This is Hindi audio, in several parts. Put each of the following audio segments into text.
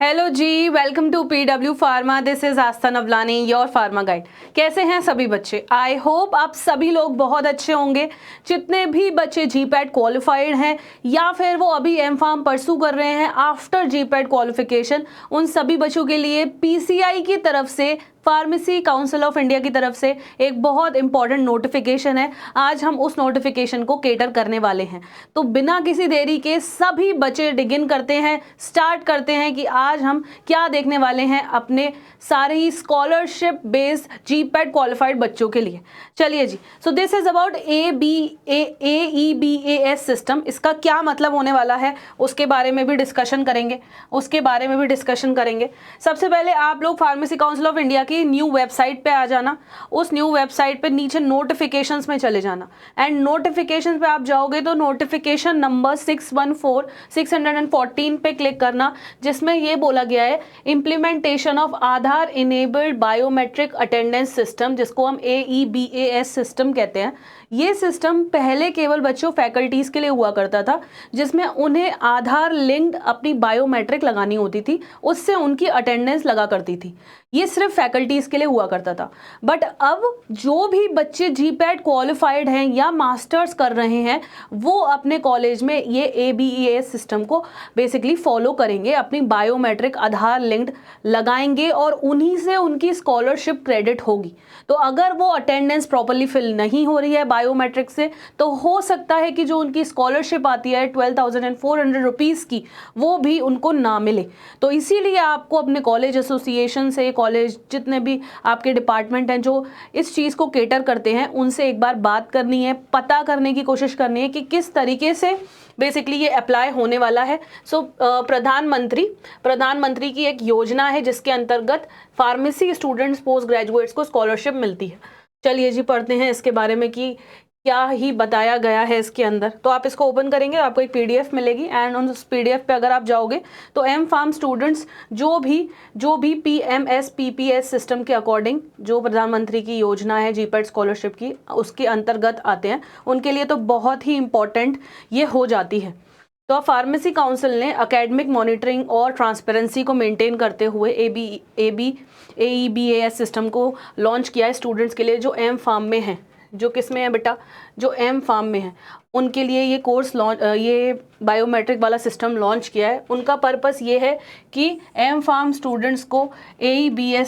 हेलो जी, welcome to PW pharma. This is Aastha Navlani, your pharma guide. कैसे हैं सभी बच्चे? आई होप आप सभी लोग बहुत अच्छे होंगे। जितने भी बच्चे GPAT क्वालिफाइड हैं या फिर वो अभी M.Pharm परसू कर रहे हैं आफ्टर GPAT क्वालिफिकेशन, उन सभी बच्चों के लिए PCI की तरफ से, फार्मेसी काउंसिल ऑफ इंडिया की तरफ से एक बहुत इंपॉर्टेंट नोटिफिकेशन है। आज हम उस नोटिफिकेशन को केटर करने वाले हैं। तो बिना किसी देरी के सभी बच्चे डिगिन करते हैं, स्टार्ट करते हैं कि आज हम क्या देखने वाले हैं अपने सारे ही स्कॉलरशिप बेस्ड GPAT क्वालिफाइड बच्चों के लिए। चलिए जी, so this is about AEBAS system. इसका क्या मतलब होने वाला है उसके बारे में भी डिस्कशन करेंगे। सबसे पहले आप लोग फार्मेसी काउंसिल ऑफ इंडिया की न्यू वेबसाइट पे आ जाना। उस न्यू वेबसाइट पे नीचे नोटिफिकेशंस में चले जाना एंड नोटिफिकेशंस पे आप जाओगे तो नोटिफिकेशन नंबर 614 पे क्लिक करना, जिसमें ये बोला गया है implementation of Aadhaar enabled biometric attendance system, जिसको हम AEBAS सिस्टम कहते हैं। ये सिस्टम पहले केवल बच्चों फैकल्टीज के लिए हुआ करता था, जिसमें उन्हें आधार लिंक्ड अपनी बायोमेट्रिक लगानी होती थी, उससे उनकी अटेंडेंस लगा करती थी। ये सिर्फ फैकल्टीज के लिए हुआ करता था। बट अब जो भी बच्चे GPAT क्वालिफाइड हैं या मास्टर्स कर रहे हैं, वो अपने कॉलेज में ये AEBAS सिस्टम को बेसिकली फॉलो करेंगे, अपनी बायोमेट्रिक आधार लिंक्ड लगाएंगे और उन्हीं से उनकी स्कॉलरशिप क्रेडिट होगी। तो अगर वो अटेंडेंस प्रॉपरली फिल नहीं हो रही है बायोमेट्रिक से, तो हो सकता है कि जो उनकी स्कॉलरशिप आती है 12,400 रुपीज़ की, वो भी उनको ना मिले। तो इसीलिए आपको अपने कॉलेज एसोसिएशन से, कॉलेज जितने भी आपके डिपार्टमेंट हैं जो इस चीज़ को केटर करते हैं, उनसे एक बार बात करनी है, पता करने की कोशिश करनी है कि किस तरीके से बेसिकली ये अप्लाई होने वाला है। सो प्रधानमंत्री की एक योजना है जिसके अंतर्गत फार्मेसी स्टूडेंट्स, पोस्ट ग्रेजुएट्स को स्कॉलरशिप मिलती है। चलिए जी, पढ़ते हैं इसके बारे में कि क्या ही बताया गया है इसके अंदर। तो आप इसको ओपन करेंगे, आपको एक PDF मिलेगी एंड उस PDF पे अगर आप जाओगे तो M.Pharm स्टूडेंट्स जो भी PMS PPS सिस्टम के अकॉर्डिंग जो प्रधानमंत्री की योजना है GPAT स्कॉलरशिप की, उसके अंतर्गत आते हैं, उनके लिए तो बहुत ही इम्पॉर्टेंट ये हो जाती है। तो फार्मेसी काउंसिल ने एकेडमिक मॉनिटरिंग और ट्रांसपेरेंसी को मेंटेन करते हुए AEBAS सिस्टम को लॉन्च किया है स्टूडेंट्स के लिए जो M.Pharm में हैं। जो किस में है बेटा? जो M.Pharm में है, उनके लिए ये कोर्स ये बायोमेट्रिक वाला सिस्टम लॉन्च किया है। उनका पर्पस ये है कि M.Pharm स्टूडेंट्स को AEBAS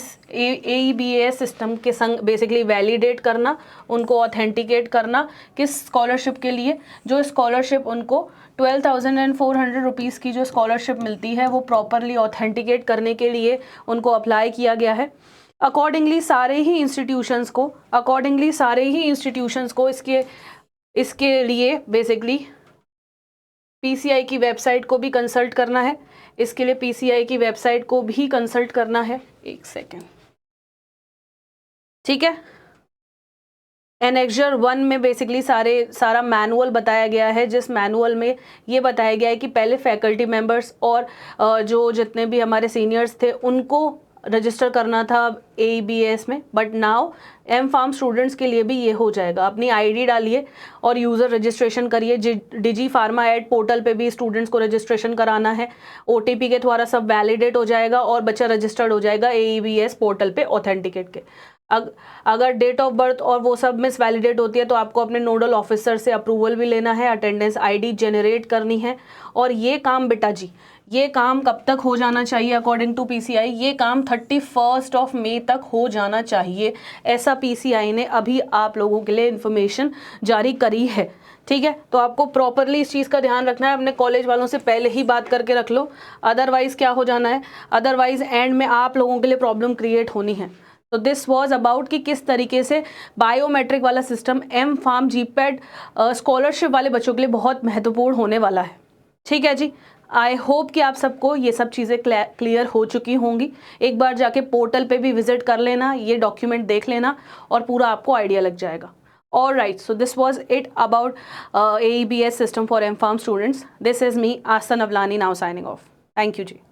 सिस्टम के संग बेसिकली वैलिडेट करना, उनको ऑथेंटिकेट करना किस स्कॉलरशिप के लिए, जो स्कॉलरशिप उनको 12,400 रुपीज़ की जो स्कॉलरशिप मिलती है, वो प्रॉपरली ऑथेंटिकेट करने के लिए उनको अप्लाई किया गया है। अकॉर्डिंगली सारे ही इंस्टीट्यूशंस को इसके लिए बेसिकली PCI की वेबसाइट को भी कंसल्ट करना है। इसके लिए PCI की वेबसाइट को भी कंसल्ट करना है। एक सेकेंड, ठीक है। एनेक्जर 1 में बेसिकली सारा मैनुअल बताया गया है, जिस मैनुअल में ये बताया गया है कि पहले फैकल्टी मेंबर्स और जो जितने भी हमारे सीनियर्स थे उनको रजिस्टर करना था AEBAS में, बट नाउ M.Pharm स्टूडेंट्स के लिए भी ये हो जाएगा। अपनी ID डालिए और यूज़र रजिस्ट्रेशन करिए। डिजी फार्मा एड पोर्टल पे भी स्टूडेंट्स को रजिस्ट्रेशन कराना है। OTP के द्वारा सब वैलिडेट हो जाएगा और बच्चा रजिस्टर्ड हो जाएगा AEBAS पोर्टल पे ऑथेंटिकेट के। अगर डेट ऑफ बर्थ और वो सब मिस वैलिडेट होती है तो आपको अपने नोडल ऑफिसर से अप्रूवल भी लेना है, अटेंडेंस ID जनरेट करनी है। और ये काम बेटा जी, ये काम कब तक हो जाना चाहिए अकॉर्डिंग टू PCI? ये काम 31 मई तक हो जाना चाहिए, ऐसा PCI ने अभी आप लोगों के लिए इन्फॉर्मेशन जारी करी है। ठीक है, तो आपको प्रॉपरली इस चीज़ का ध्यान रखना है। अपने कॉलेज वालों से पहले ही बात करके रख लो, अदरवाइज़ क्या हो जाना है, अदरवाइज़ एंड में आप लोगों के लिए प्रॉब्लम क्रिएट होनी है। तो दिस वॉज अबाउट कि किस तरीके से बायोमेट्रिक वाला सिस्टम M.Pharm GPAT स्कॉलरशिप वाले बच्चों के लिए बहुत महत्वपूर्ण होने वाला है। ठीक है जी, आई होप कि आप सबको ये सब चीज़ें क्लियर हो चुकी होंगी। एक बार जाके पोर्टल पे भी विजिट कर लेना, ये डॉक्यूमेंट देख लेना और पूरा आपको आइडिया लग जाएगा। Alright, so this was it about AEBAS system for M.Pharm students. This is me, Astha Navlani, now signing off. Thank you ji.